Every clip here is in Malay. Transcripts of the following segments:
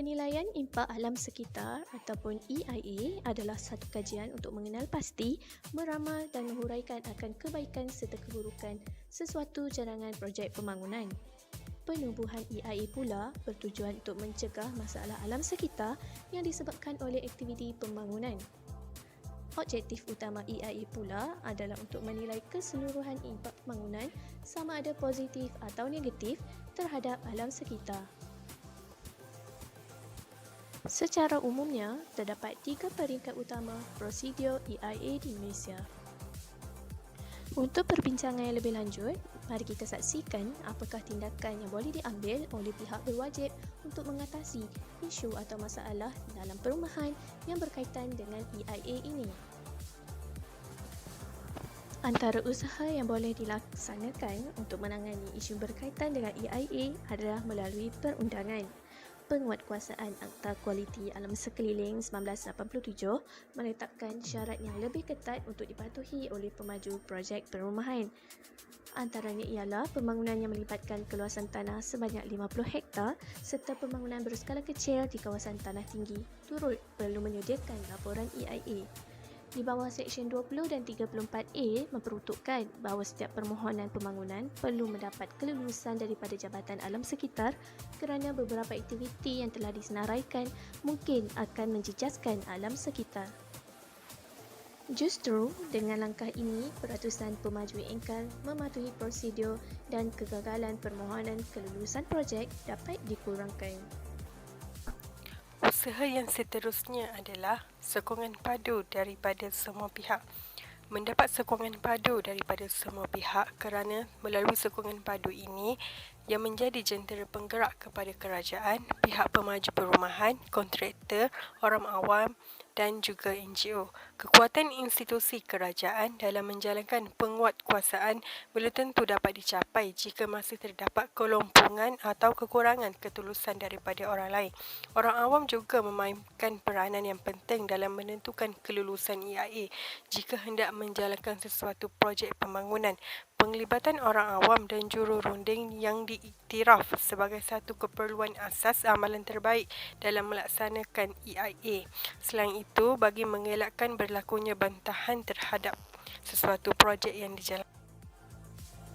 Penilaian impak alam sekitar ataupun EIA adalah satu kajian untuk mengenal pasti, meramal dan menghuraikan akan kebaikan serta keburukan sesuatu cadangan projek pembangunan. Penubuhan EIA pula bertujuan untuk mencegah masalah alam sekitar yang disebabkan oleh aktiviti pembangunan. Objektif utama EIA pula adalah untuk menilai keseluruhan impak pembangunan sama ada positif atau negatif terhadap alam sekitar. Secara umumnya, terdapat 3 peringkat utama prosedur EIA di Malaysia. Untuk perbincangan yang lebih lanjut, mari kita saksikan apakah tindakan yang boleh diambil oleh pihak berwajib untuk mengatasi isu atau masalah dalam perumahan yang berkaitan dengan EIA ini. Antara usaha yang boleh dilaksanakan untuk menangani isu berkaitan dengan EIA adalah melalui perundangan. Penguatkuasaan Akta Kualiti Alam Sekeliling 1987 menetapkan syarat yang lebih ketat untuk dipatuhi oleh pemaju projek perumahan. Antaranya ialah pembangunan yang melibatkan keluasan tanah sebanyak 50 hektar serta pembangunan berskala kecil di kawasan tanah tinggi turut perlu menyediakan laporan EIA. Di bawah Seksyen 20 dan 34A memperuntukkan bahawa setiap permohonan pembangunan perlu mendapat kelulusan daripada Jabatan Alam Sekitar kerana beberapa aktiviti yang telah disenaraikan mungkin akan menjejaskan alam sekitar. Justru, dengan langkah ini, peratusan pemaju engkar mematuhi prosedur dan kegagalan permohonan kelulusan projek dapat dikurangkan. Usaha yang seterusnya adalah sokongan padu daripada semua pihak. Mendapat sokongan padu daripada semua pihak kerana melalui sokongan padu ini yang menjadi jentera penggerak kepada kerajaan, pihak pemaju perumahan, kontraktor, orang awam dan juga NGO. Kekuatan institusi kerajaan dalam menjalankan penguatkuasaan belum tentu dapat dicapai jika masih terdapat kelompongan atau kekurangan ketulusan daripada orang lain. Orang awam juga memainkan peranan yang penting dalam menentukan kelulusan EIA jika hendak menjalankan sesuatu projek pembangunan. Penglibatan orang awam dan jururunding yang diiktiraf sebagai satu keperluan asas amalan terbaik dalam melaksanakan EIA. Selain itu, bagi mengelakkan berlakunya bantahan terhadap sesuatu projek yang dijalankan.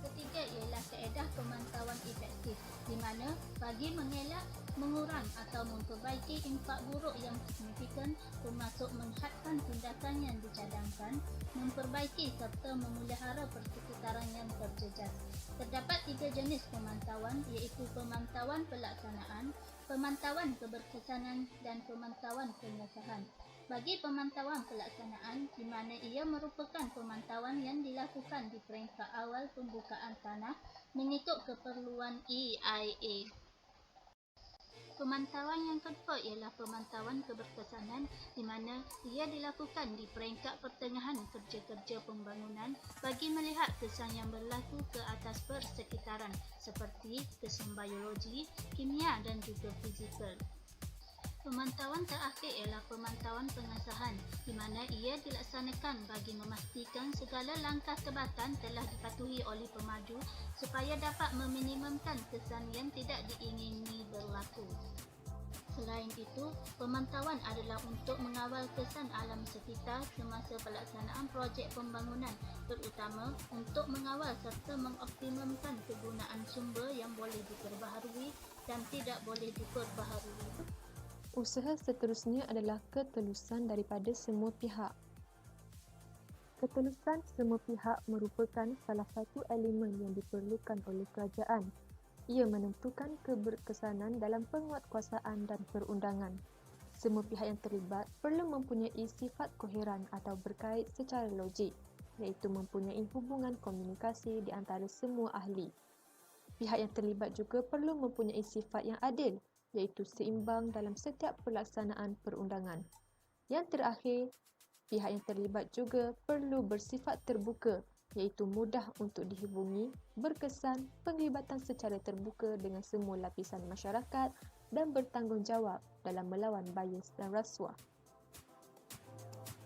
Ketiga ialah kaedah pemantauan efektif, di mana bagi mengelak, mengurang atau memperbaiki impak buruk yang signifikan termasuk menghadkan tindakan yang dicadangkan, memperbaiki serta memelihara persekitaran yang terjejas. Terdapat 3 jenis pemantauan iaitu pemantauan pelaksanaan, pemantauan keberkesanan dan pemantauan pengesahan. Bagi pemantauan pelaksanaan, di mana ia merupakan pemantauan yang dilakukan di peringkat awal pembukaan tanah mengikut keperluan EIA. Pemantauan yang kedua ialah pemantauan keberkesanan di mana ia dilakukan di peringkat pertengahan kerja-kerja pembangunan bagi melihat kesan yang berlaku ke atas persekitaran seperti kesan biologi, kimia dan juga fizikal. Pemantauan terakhir ialah pemantauan pengesahan di mana ia dilaksanakan bagi memastikan segala langkah tebatan telah dipatuhi oleh pemaju supaya dapat meminimumkan kesan yang tidak diingini berlaku. Selain itu, pemantauan adalah untuk mengawal kesan alam sekitar semasa pelaksanaan projek pembangunan, terutama untuk mengawal serta mengoptimumkan kegunaan sumber yang boleh diperbaharui dan tidak boleh diperbaharui. Usaha seterusnya adalah ketulusan daripada semua pihak. Ketulusan semua pihak merupakan salah satu elemen yang diperlukan oleh kerajaan. Ia menentukan keberkesanan dalam penguatkuasaan dan perundangan. Semua pihak yang terlibat perlu mempunyai sifat koheran atau berkait secara logik, iaitu mempunyai hubungan komunikasi di antara semua ahli. Pihak yang terlibat juga perlu mempunyai sifat yang adil, iaitu seimbang dalam setiap pelaksanaan perundangan. Yang terakhir, pihak yang terlibat juga perlu bersifat terbuka, iaitu mudah untuk dihubungi, berkesan, penglibatan secara terbuka dengan semua lapisan masyarakat dan bertanggungjawab dalam melawan bias dan rasuah.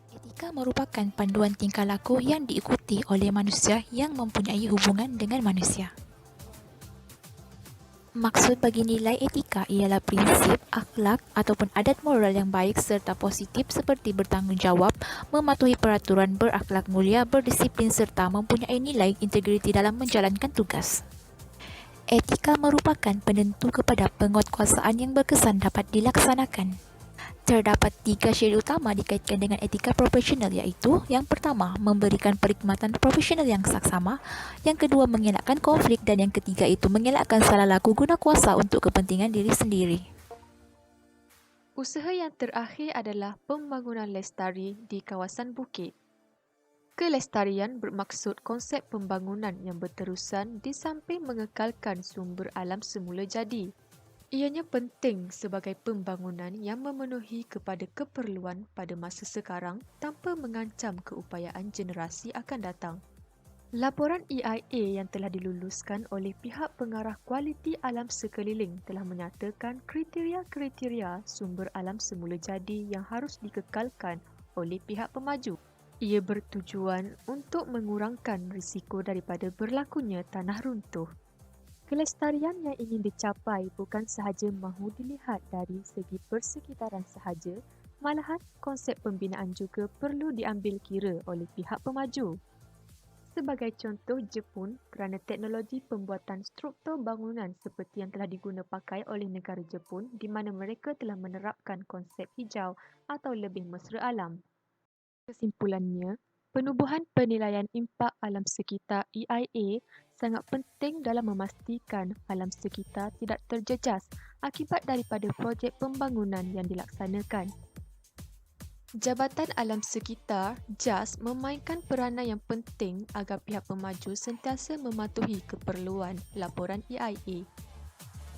Etika merupakan panduan tingkah laku yang diikuti oleh manusia yang mempunyai hubungan dengan manusia. Maksud bagi nilai etika ialah prinsip, akhlak ataupun adat moral yang baik serta positif seperti bertanggungjawab, mematuhi peraturan, berakhlak mulia, berdisiplin serta mempunyai nilai integriti dalam menjalankan tugas. Etika merupakan penentu kepada penguatkuasaan yang berkesan dapat dilaksanakan. Terdapat 3 schedule utama dikaitkan dengan etika profesional iaitu yang pertama, memberikan perkhidmatan profesional yang saksama, yang kedua, mengelakkan konflik dan yang ketiga itu mengelakkan salah laku guna kuasa untuk kepentingan diri sendiri. Usaha yang terakhir adalah pembangunan lestari di kawasan bukit. Kelestarian bermaksud konsep pembangunan yang berterusan di samping mengekalkan sumber alam semula jadi. Ianya penting sebagai pembangunan yang memenuhi kepada keperluan pada masa sekarang tanpa mengancam keupayaan generasi akan datang. Laporan EIA yang telah diluluskan oleh pihak pengarah kualiti alam sekeliling telah menyatakan kriteria-kriteria sumber alam semula jadi yang harus dikekalkan oleh pihak pemaju. Ia bertujuan untuk mengurangkan risiko daripada berlakunya tanah runtuh. Kelestarian yang ingin dicapai bukan sahaja mahu dilihat dari segi persekitaran sahaja, malahan konsep pembinaan juga perlu diambil kira oleh pihak pemaju. Sebagai contoh Jepun, kerana teknologi pembuatan struktur bangunan seperti yang telah diguna pakai oleh negara Jepun di mana mereka telah menerapkan konsep hijau atau lebih mesra alam. Kesimpulannya, penubuhan penilaian impak alam sekitar EIA sangat penting dalam memastikan alam sekitar tidak terjejas akibat daripada projek pembangunan yang dilaksanakan. Jabatan Alam Sekitar JAS memainkan peranan yang penting agar pihak pemaju sentiasa mematuhi keperluan laporan EIA.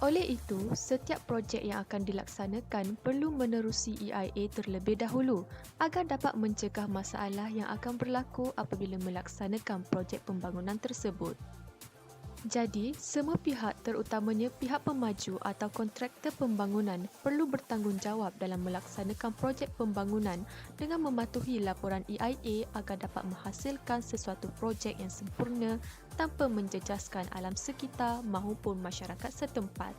Oleh itu, setiap projek yang akan dilaksanakan perlu menerusi EIA terlebih dahulu agar dapat mencegah masalah yang akan berlaku apabila melaksanakan projek pembangunan tersebut. Jadi, semua pihak terutamanya pihak pemaju atau kontraktor pembangunan perlu bertanggungjawab dalam melaksanakan projek pembangunan dengan mematuhi laporan EIA agar dapat menghasilkan sesuatu projek yang sempurna tanpa menjejaskan alam sekitar maupun masyarakat setempat.